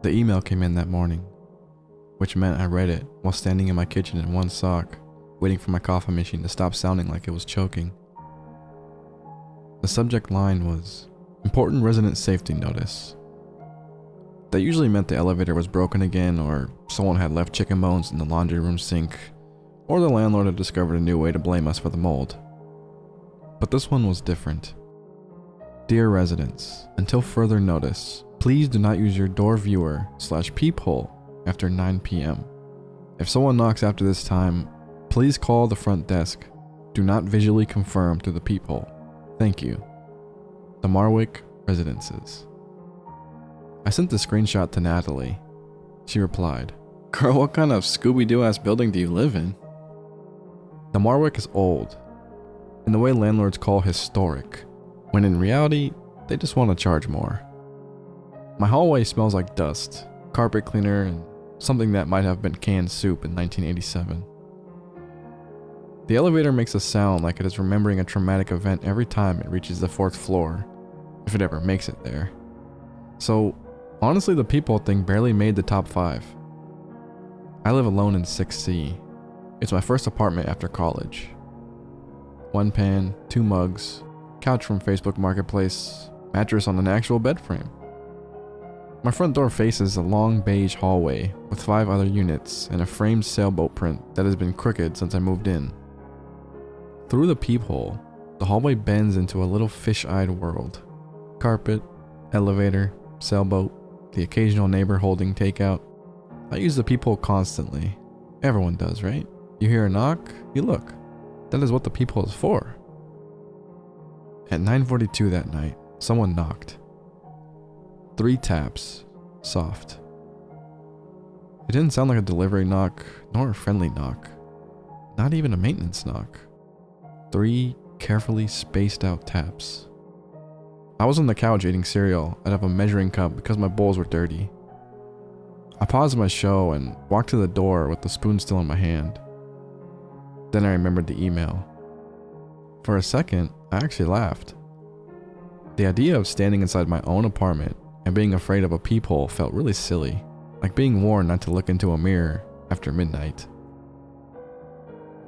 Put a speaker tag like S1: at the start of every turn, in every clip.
S1: The email came in that morning, which meant I read it while standing in my kitchen in one sock, waiting for my coffee machine to stop sounding like it was choking. The subject line was, "Important resident safety notice." That usually meant the elevator was broken again, or someone had left chicken bones in the laundry room sink, or the landlord had discovered a new way to blame us for the mold. But this one was different. "Dear residents, until further notice, please do not use your door viewer / peephole after 9 p.m. If someone knocks after this time, please call the front desk. Do not visually confirm through the peephole. Thank you. The Marwick Residences." I sent the screenshot to Natalie. She replied, "Girl, what kind of Scooby-Doo ass building do you live in?" The Marwick is old, in the way landlords call historic, when in reality, they just want to charge more. My hallway smells like dust, carpet cleaner, and something that might have been canned soup in 1987. The elevator makes a sound like it is remembering a traumatic event every time it reaches the 4th floor, if it ever makes it there. So, honestly, the people thing barely made the top 5. I live alone in 6C. It's my first apartment after college. 1 pan, 2 mugs, couch from Facebook Marketplace, mattress on an actual bed frame. My front door faces a long beige hallway with 5 other units and a framed sailboat print that has been crooked since I moved in. Through the peephole, the hallway bends into a little fish-eyed world. Carpet, elevator, sailboat, the occasional neighbor holding takeout. I use the peephole constantly. Everyone does, right? You hear a knock, you look. That is what the peephole is for. At 9:42 that night, someone knocked. 3 taps, soft. It didn't sound like a delivery knock, nor a friendly knock. Not even a maintenance knock. 3 carefully spaced out taps. I was on the couch eating cereal out of a measuring cup because my bowls were dirty. I paused my show and walked to the door with the spoon still in my hand. Then I remembered the email. For a second, I actually laughed. The idea of standing inside my own apartment and being afraid of a peephole felt really silly, like being warned not to look into a mirror after midnight.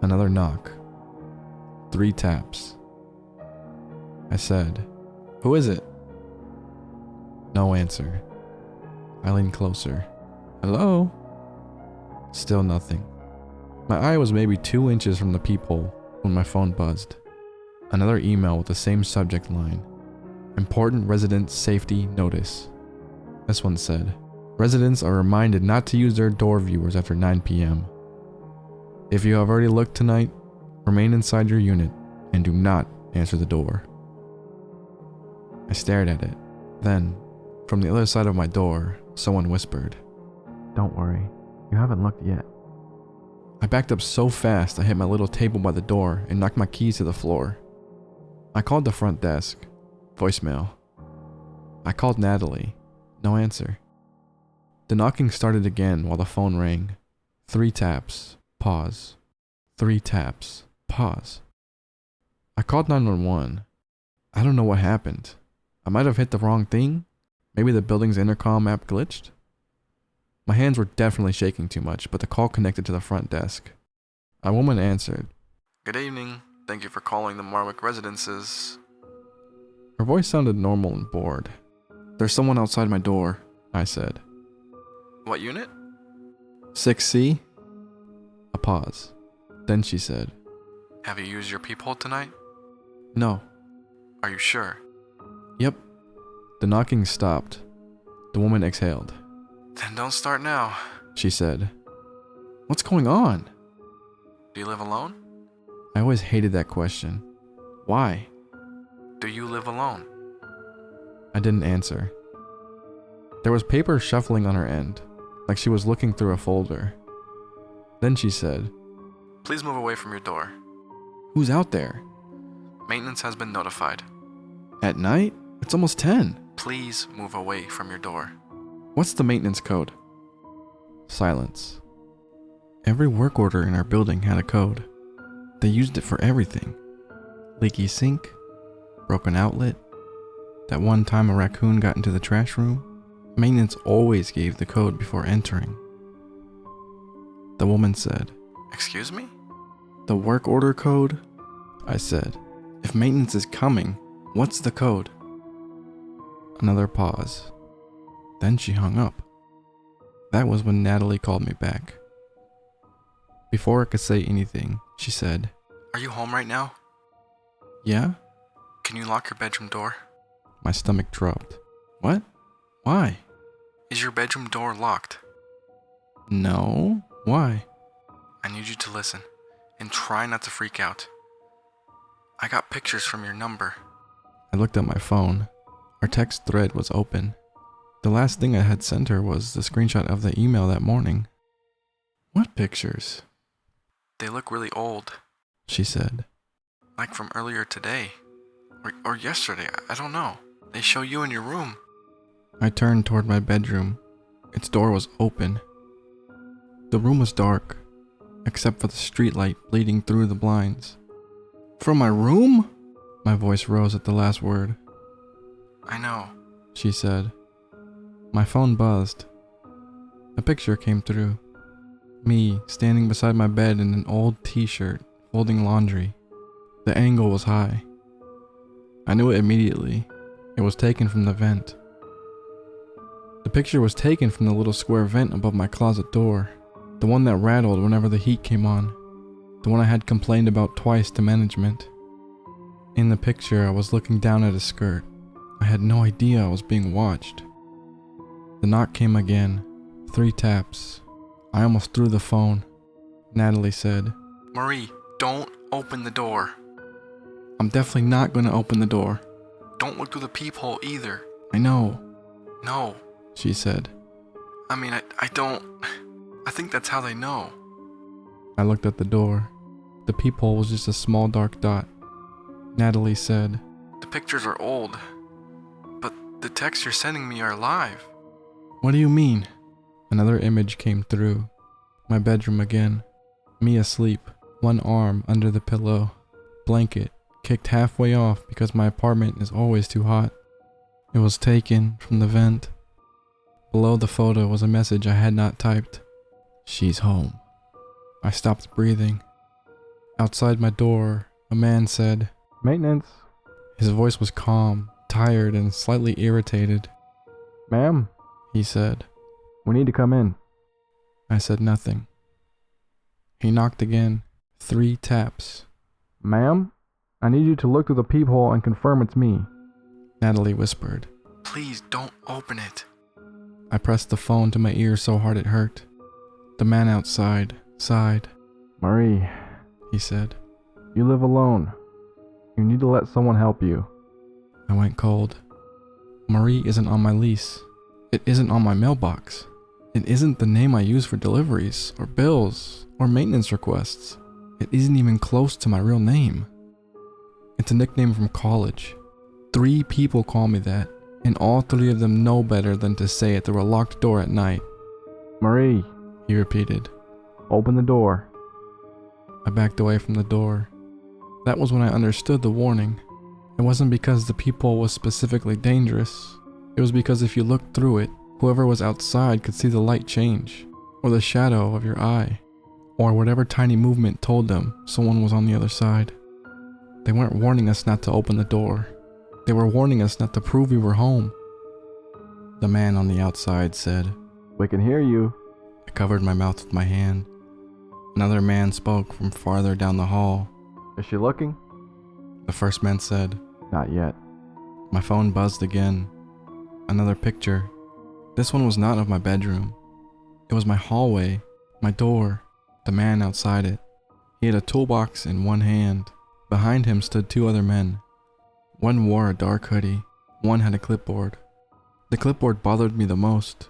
S1: Another knock. 3 taps. I said, "Who is it?" No answer. I leaned closer. "Hello?" Still nothing. My eye was maybe 2 inches from the peephole when my phone buzzed. Another email with the same subject line. Important resident safety notice. This one said, "Residents are reminded not to use their door viewers after 9 p.m. If you have already looked tonight, remain inside your unit and do not answer the door." I stared at it. Then, from the other side of my door, someone whispered, "Don't worry, you haven't looked yet." I backed up so fast I hit my little table by the door and knocked my keys to the floor. I called the front desk. Voicemail. I called Natalie. No answer. The knocking started again while the phone rang. 3 taps. Pause. 3 taps. Pause. I called 911. I don't know what happened. I might have hit the wrong thing. Maybe the building's intercom app glitched. My hands were definitely shaking too much, but the call connected to the front desk. A woman answered. "Good evening. Thank you for calling the Marwick Residences." Her voice sounded normal and bored. "There's someone outside my door," I said. "What unit?" "6C." A pause. Then she said, "Have you used your peephole tonight?" "No." "Are you sure?" "Yep." The knocking stopped. The woman exhaled. "Then don't start now," she said. "What's going on?" "Do you live alone?" I always hated that question. Why? "Do you live alone?" I didn't answer. There was paper shuffling on her end, like she was looking through a folder. Then she said, "Please move away from your door." "Who's out there?" "Maintenance has been notified." "At night? It's almost 10. Please move away from your door." "What's the maintenance code?" Silence. Every work order in our building had a code. They used it for everything. Leaky sink, broken outlet, that one time a raccoon got into the trash room, Maintenance always gave the code before entering. The woman said, "Excuse me? The work order code?" I said, "If maintenance is coming, what's the code?" Another pause. Then she hung up. That was when Natalie called me back. Before I could say anything, she said, "Are you home right now?" "Yeah." "Can you lock your bedroom door?" My stomach dropped. "What? Why?" "Is your bedroom door locked?" "No. Why?" "I need you to listen and try not to freak out. I got pictures from your number." I looked at my phone. Our text thread was open. The last thing I had sent her was the screenshot of the email that morning. "What pictures?" "They look really old," she said. "Like from earlier today. Or yesterday, I don't know. They show you in your room." I turned toward my bedroom. Its door was open. The room was dark, except for the streetlight bleeding through the blinds. "From my room?" My voice rose at the last word. "I know," she said. My phone buzzed. A picture came through. Me standing beside my bed in an old t-shirt, folding laundry. The angle was high. I knew it immediately. It was taken from the vent. The picture was taken from the little square vent above my closet door. The one that rattled whenever the heat came on. The one I had complained about twice to management. In the picture, I was looking down at a skirt. I had no idea I was being watched. The knock came again. 3 taps. I almost threw the phone. Natalie said, "Marie, don't open the door." "I'm definitely not going to open the door." "Don't look through the peephole either." "I know." "No," she said. I mean, I don't... I think that's how they know." I looked at the door. The peephole was just a small dark dot. Natalie said, "The pictures are old, but the texts you're sending me are live." "What do you mean?" Another image came through. My bedroom again. Me asleep, one arm under the pillow. Blanket kicked halfway off because my apartment is always too hot. It was taken from the vent. Below the photo was a message I had not typed. "She's home." I stopped breathing. Outside my door, a man said, "Maintenance." His voice was calm, tired, and slightly irritated. "Ma'am," he said, "we need to come in." I said nothing. He knocked again. 3 taps. "Ma'am, I need you to look through the peephole and confirm it's me." Natalie whispered, "Please don't open it." I pressed the phone to my ear so hard it hurt. The man outside sighed. "Marie," he said, "you live alone. You need to let someone help you." I went cold. Marie isn't on my lease. It isn't on my mailbox. It isn't the name I use for deliveries, or bills, or maintenance requests. It isn't even close to my real name. It's a nickname from college. 3 people call me that, and all 3 of them know better than to say it through a locked door at night. "Marie," he repeated, "open the door." I backed away from the door. That was when I understood the warning. It wasn't because the peephole was specifically dangerous. It was because if you looked through it, whoever was outside could see the light change, or the shadow of your eye, or whatever tiny movement told them someone was on the other side. They weren't warning us not to open the door. They were warning us not to prove we were home. The man on the outside said, "We can hear you." I covered my mouth with my hand. Another man spoke from farther down the hall. "Is she looking?" The first man said, "Not yet." My phone buzzed again. Another picture. This one was not of my bedroom. It was my hallway, my door, the man outside it. He had a toolbox in one hand. Behind him stood 2 other men. One wore a dark hoodie. One had a clipboard. The clipboard bothered me the most.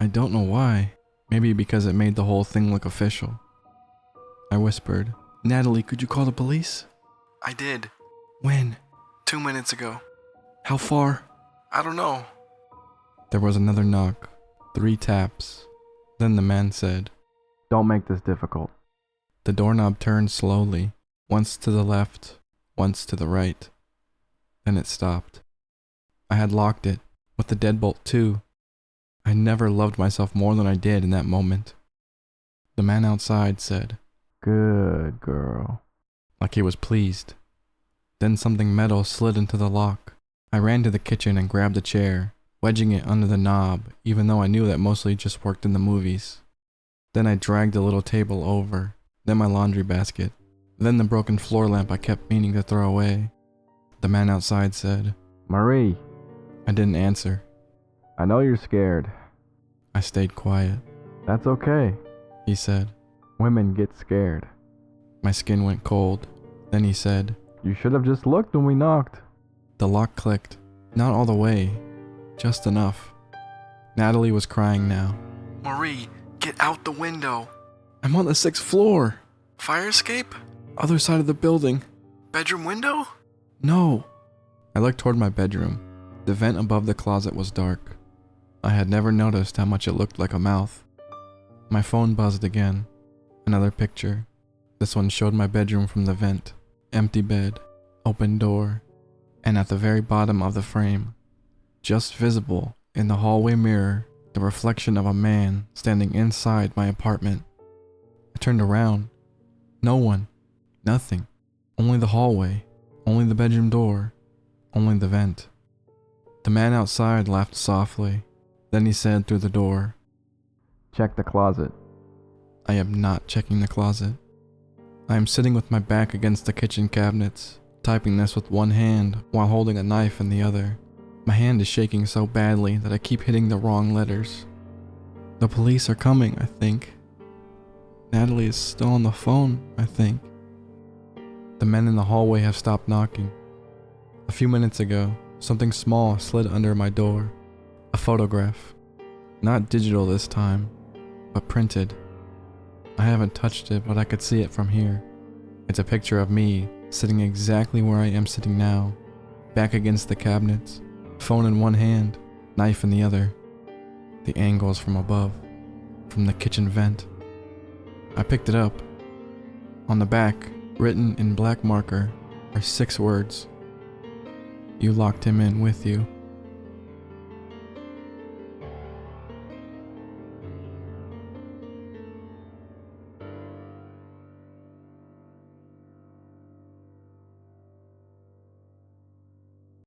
S1: I don't know why. Maybe because it made the whole thing look official. I whispered, "Natalie, could you call the police?" "I did." "When?" 2 minutes ago." "How far?" "I don't know." There was another knock. 3 taps. Then the man said, "Don't make this difficult." The doorknob turned slowly, once to the left, once to the right. Then it stopped. I had locked it, with the deadbolt too. I never loved myself more than I did in that moment. The man outside said, "Good girl," like he was pleased. Then something metal slid into the lock. I ran to the kitchen and grabbed a chair, wedging it under the knob, even though I knew that mostly just worked in the movies. Then I dragged the little table over, then my laundry basket, then the broken floor lamp I kept meaning to throw away. The man outside said, "Marie." I didn't answer. "I know you're scared." I stayed quiet. "That's okay," he said. "Women get scared." My skin went cold. Then he said, "You should have just looked when we knocked." The lock clicked. Not all the way. Just enough. Natalie was crying now. "Marie, get out the window." "I'm on the 6th floor." "Fire escape?" "Other side of the building." "Bedroom window?" "No." I looked toward my bedroom. The vent above the closet was dark. I had never noticed how much it looked like a mouth. My phone buzzed again. Another picture. This one showed my bedroom from the vent. Empty bed, open door, and at the very bottom of the frame, just visible in the hallway mirror, the reflection of a man standing inside my apartment. I turned around. No one. Nothing. Only the hallway. Only the bedroom door. Only the vent. The man outside laughed softly. Then he said through the door, "Check the closet." I am not checking the closet. I am sitting with my back against the kitchen cabinets, typing this with one hand while holding a knife in the other. My hand is shaking so badly that I keep hitting the wrong letters. The police are coming, I think. Natalie is still on the phone, I think. The men in the hallway have stopped knocking. A few minutes ago, something small slid under my door. A photograph. Not digital this time, but printed. I haven't touched it, but I could see it from here. It's a picture of me, sitting exactly where I am sitting now, back against the cabinets, phone in one hand, knife in the other. The angle is from above, from the kitchen vent. I picked it up. On the back, written in black marker, are 6 words. "You locked him in with you."